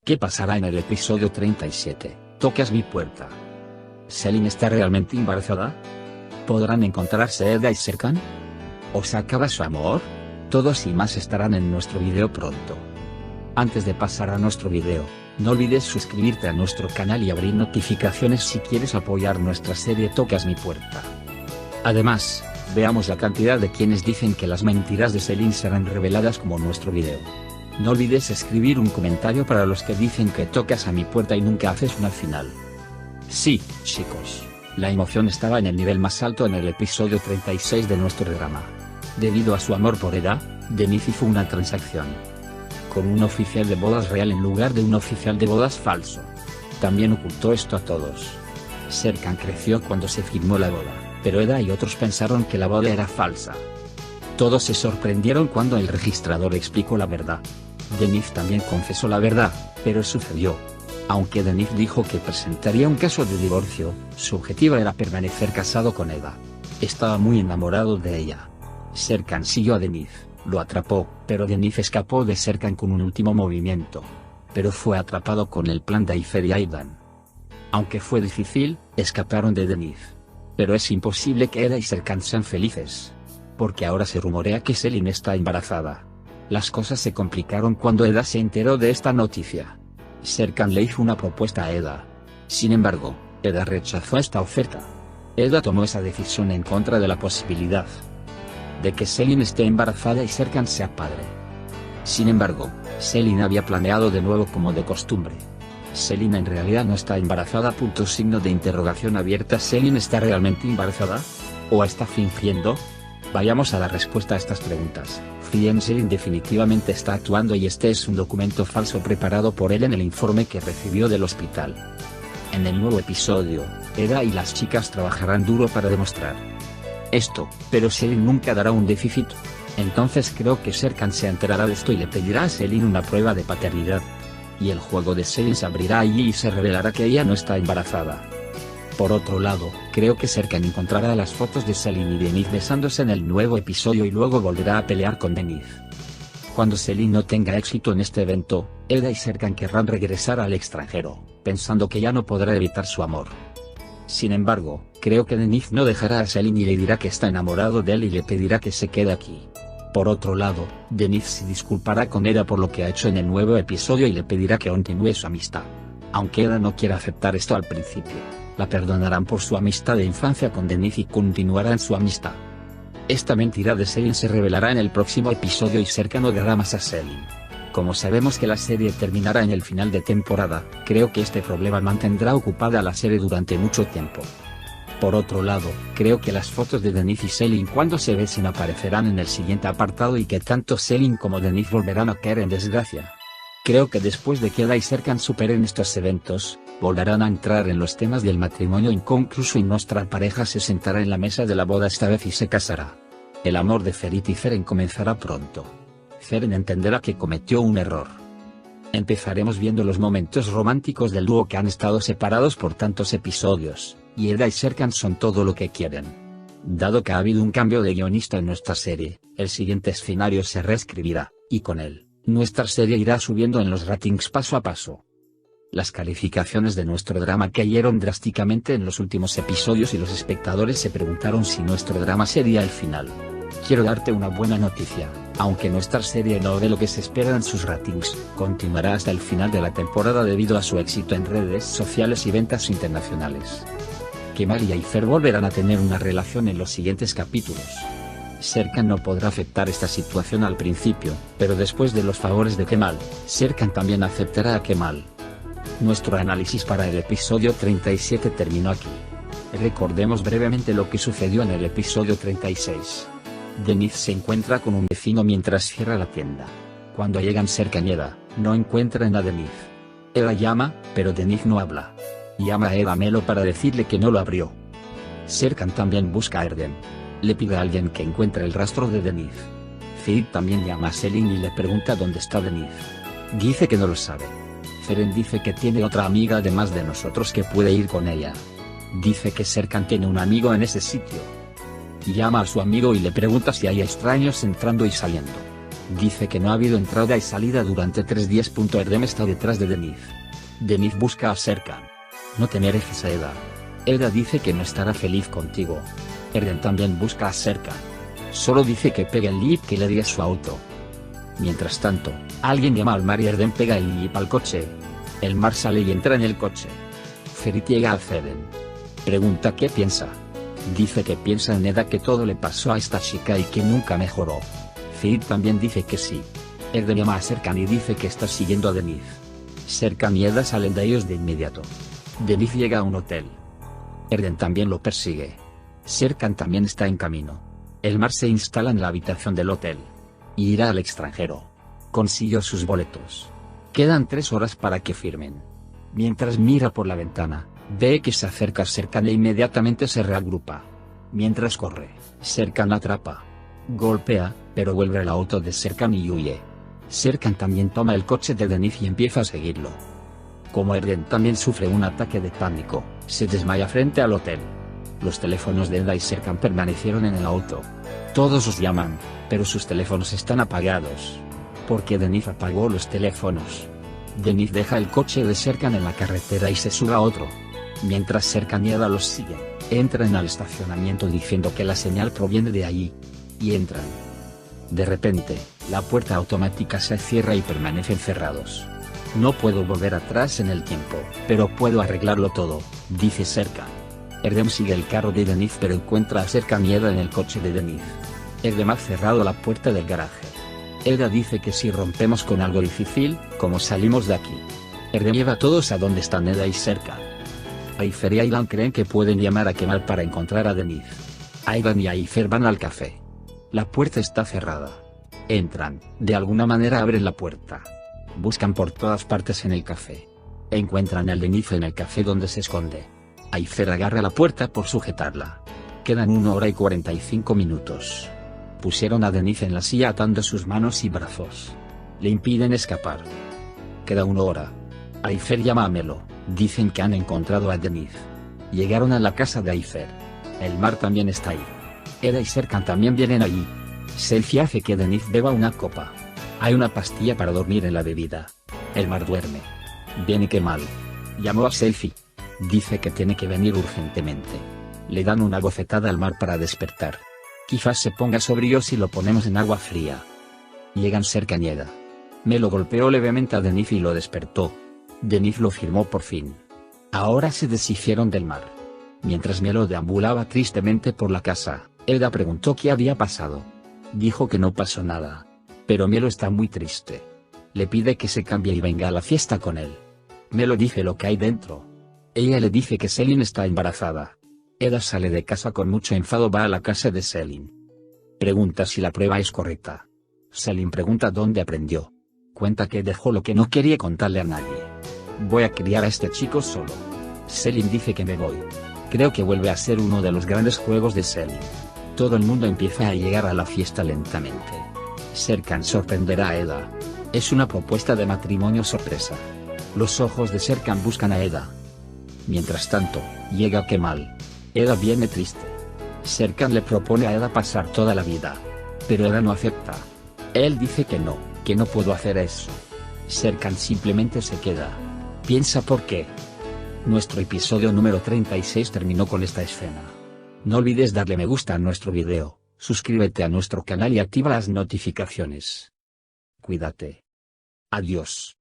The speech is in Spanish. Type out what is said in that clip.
¿Qué pasará en el episodio 37? Tocas mi puerta. ¿Selin está realmente embarazada? ¿Podrán encontrarse Eda y Serkan? ¿O se acaba su amor? Todos y más estarán en nuestro video pronto. Antes de pasar a nuestro video, no olvides suscribirte a nuestro canal y abrir notificaciones si quieres apoyar nuestra serie Tocas mi puerta. Además, veamos la cantidad de quienes dicen que las mentiras de Selin serán reveladas como nuestro video. No olvides escribir un comentario para los que dicen que tocas a mi puerta y nunca haces una final. Sí, chicos, la emoción estaba en el nivel más alto en el episodio 36 de nuestro drama. Debido a su amor por Eda, Denise hizo una transacción con un oficial de bodas real en lugar de un oficial de bodas falso. También ocultó esto a todos. Serkan creció cuando se firmó la boda, pero Eda y otros pensaron que la boda era falsa. Todos se sorprendieron cuando el registrador explicó la verdad. Denise también confesó la verdad, pero sucedió. Aunque Denise dijo que presentaría un caso de divorcio, su objetivo era permanecer casado con Eda. Estaba muy enamorado de ella. Serkan siguió a Denise, lo atrapó, pero Denise escapó de Serkan con un último movimiento. Pero fue atrapado con el plan de Aifer y Aidan. Aunque fue difícil, escaparon de Denise. Pero es imposible que Eda y Serkan sean felices. Porque ahora se rumorea que Selin está embarazada. Las cosas se complicaron cuando Eda se enteró de esta noticia. Serkan le hizo una propuesta a Eda. Sin embargo, Eda rechazó esta oferta. Eda tomó esa decisión en contra de la posibilidad de que Selin esté embarazada y Serkan sea padre. Sin embargo, Selin había planeado de nuevo como de costumbre. Selin en realidad no está embarazada. Signo de interrogación abierta. ¿Selin está realmente embarazada? ¿O está fingiendo? Vayamos a la respuesta a estas preguntas. Selin definitivamente está actuando y este es un documento falso preparado por él en el informe que recibió del hospital. En el nuevo episodio, Eda y las chicas trabajarán duro para demostrar esto, pero Selin nunca dará un déficit. Entonces creo que Serkan se enterará de esto y le pedirá a Selin una prueba de paternidad. Y el juego de Selin se abrirá allí y se revelará que ella no está embarazada. Por otro lado, creo que Serkan encontrará las fotos de Selin y Denise besándose en el nuevo episodio y luego volverá a pelear con Denise. Cuando Selin no tenga éxito en este evento, Eda y Serkan querrán regresar al extranjero, pensando que ya no podrá evitar su amor. Sin embargo, creo que Denise no dejará a Selin y le dirá que está enamorado de él y le pedirá que se quede aquí. Por otro lado, Denise se disculpará con Eda por lo que ha hecho en el nuevo episodio y le pedirá que continúe su amistad. Aunque Eda no quiera aceptar esto al principio, la perdonarán por su amistad de infancia con Denise y continuarán su amistad. Esta mentira de Selin se revelará en el próximo episodio y Serkan odiará más a Selin. Como sabemos que la serie terminará en el final de temporada, creo que este problema mantendrá ocupada a la serie durante mucho tiempo. Por otro lado, creo que las fotos de Denise y Selin cuando se besen aparecerán en el siguiente apartado y que tanto Selin como Denise volverán a caer en desgracia. Creo que después de que Eda y Serkan superen estos eventos, volverán a entrar en los temas del matrimonio inconcluso y nuestra pareja se sentará en la mesa de la boda esta vez y se casará. El amor de Ferit y Feren comenzará pronto. Feren entenderá que cometió un error. Empezaremos viendo los momentos románticos del dúo que han estado separados por tantos episodios, y Eda y Serkan son todo lo que quieren. Dado que ha habido un cambio de guionista en nuestra serie, el siguiente escenario se reescribirá, y con él, nuestra serie irá subiendo en los ratings paso a paso. Las calificaciones de nuestro drama cayeron drásticamente en los últimos episodios y los espectadores se preguntaron si nuestro drama sería el final. Quiero darte una buena noticia, aunque nuestra serie no dé lo que se espera en sus ratings, continuará hasta el final de la temporada debido a su éxito en redes sociales y ventas internacionales. Kemal y Aifer volverán a tener una relación en los siguientes capítulos. Serkan no podrá aceptar esta situación al principio, pero después de los favores de Kemal, Serkan también aceptará a Kemal. Nuestro análisis para el episodio 37 terminó aquí. Recordemos brevemente lo que sucedió en el episodio 36. Denise se encuentra con un vecino mientras cierra la tienda. Cuando llegan Serkan y Eda, no encuentran a Denise. Eda llama, pero Denise no habla. Llama a Eda Melo para decirle que no lo abrió. Serkan también busca a Erden. Le pide a alguien que encuentre el rastro de Denise. Ferit también llama a Selin y le pregunta dónde está Denise. Dice que no lo sabe. Feren dice que tiene otra amiga además de nosotros que puede ir con ella. Dice que Serkan tiene un amigo en ese sitio. Llama a su amigo y le pregunta si hay extraños entrando y saliendo. Dice que no ha habido entrada y salida durante 3 días. Erdem está detrás de Denise. Denise busca a Serkan. No te mereces a Eda. Eda dice que no estará feliz contigo. Erdem también busca a Serkan. Solo dice que pegue el jeep que le di a su auto. Mientras tanto, alguien llama al mar y Erdem pega el jeep al coche. El mar sale y entra en el coche. Ferit llega al Ceden. Pregunta qué piensa. Dice que piensa en Eda, que todo le pasó a esta chica y que nunca mejoró. Ferit también dice que sí. Erdem llama a Serkan y dice que está siguiendo a Denise. Serkan y Eda salen de ellos de inmediato. Denise llega a un hotel. Erdem también lo persigue. Serkan también está en camino. El mar se instala en la habitación del hotel. Y irá al extranjero. Consiguió sus boletos. Quedan 3 horas para que firmen. Mientras mira por la ventana, ve que se acerca Serkan e inmediatamente se reagrupa. Mientras corre, Serkan la atrapa. Golpea, pero vuelve al auto de Serkan y huye. Serkan también toma el coche de Denise y empieza a seguirlo. Como Erdem también sufre un ataque de pánico, se desmaya frente al hotel. Los teléfonos de Eda y Serkan permanecieron en el auto. Todos os llaman, pero sus teléfonos están apagados. Porque Denise apagó los teléfonos. Denise deja el coche de Serkan en la carretera y se sube a otro. Mientras Serkan y Eda los siguen, entran al estacionamiento diciendo que la señal proviene de allí. Y entran. De repente, la puerta automática se cierra y permanecen cerrados. No puedo volver atrás en el tiempo, pero puedo arreglarlo todo, dice Serkan. Erdem sigue el carro de Denise pero encuentra a Serkan y Eda en el coche de Denise. Erdem ha cerrado la puerta del garaje. Eda dice que si rompemos con algo difícil, ¿cómo salimos de aquí? Erdem lleva a todos a donde están Eda y Serkan. Aifer y Aydan creen que pueden llamar a Kemal para encontrar a Denise. Aydan y Aifer van al café. La puerta está cerrada. Entran, de alguna manera abren la puerta. Buscan por todas partes en el café. Encuentran a Denise en el café donde se esconde. Aifer agarra la puerta por sujetarla. Quedan 1 hora y 45 minutos. Pusieron a Denise en la silla atando sus manos y brazos. Le impiden escapar. Queda 1 hora. Aifer llama a Melo, dicen que han encontrado a Denise. Llegaron a la casa de Aifer. El mar también está ahí. Eda y Serkan también vienen allí. Selfie hace que Denise beba una copa. Hay una pastilla para dormir en la bebida. El mar duerme. Viene Kemal. Llamó a Selfie. Dice que tiene que venir urgentemente. Le dan una bofetada al mar para despertar. Quizás se ponga sobrio si lo ponemos en agua fría. Llegan Serkan y Eda. Melo golpeó levemente a Denise y lo despertó. Denise lo firmó por fin. Ahora se deshicieron del mar. Mientras Melo deambulaba tristemente por la casa, Eda preguntó qué había pasado. Dijo que no pasó nada. Pero Melo está muy triste. Le pide que se cambie y venga a la fiesta con él. Melo dice lo que hay dentro. Ella le dice que Selin está embarazada. Eda sale de casa con mucho enfado, va a la casa de Selin. Pregunta si la prueba es correcta. Selin pregunta dónde aprendió. Cuenta que dejó lo que no quería contarle a nadie. Voy a criar a este chico solo. Selin dice que me voy. Creo que vuelve a ser uno de los grandes juegos de Selin. Todo el mundo empieza a llegar a la fiesta lentamente. Serkan sorprenderá a Eda. Es una propuesta de matrimonio sorpresa. Los ojos de Serkan buscan a Eda. Mientras tanto, llega Kemal. Eda viene triste. Serkan le propone a Eda pasar toda la vida. Pero Eda no acepta. Él dice que no puedo hacer eso. Serkan simplemente se queda. Piensa por qué. Nuestro episodio número 36 terminó con esta escena. No olvides darle me gusta a nuestro video, suscríbete a nuestro canal y activa las notificaciones. Cuídate. Adiós.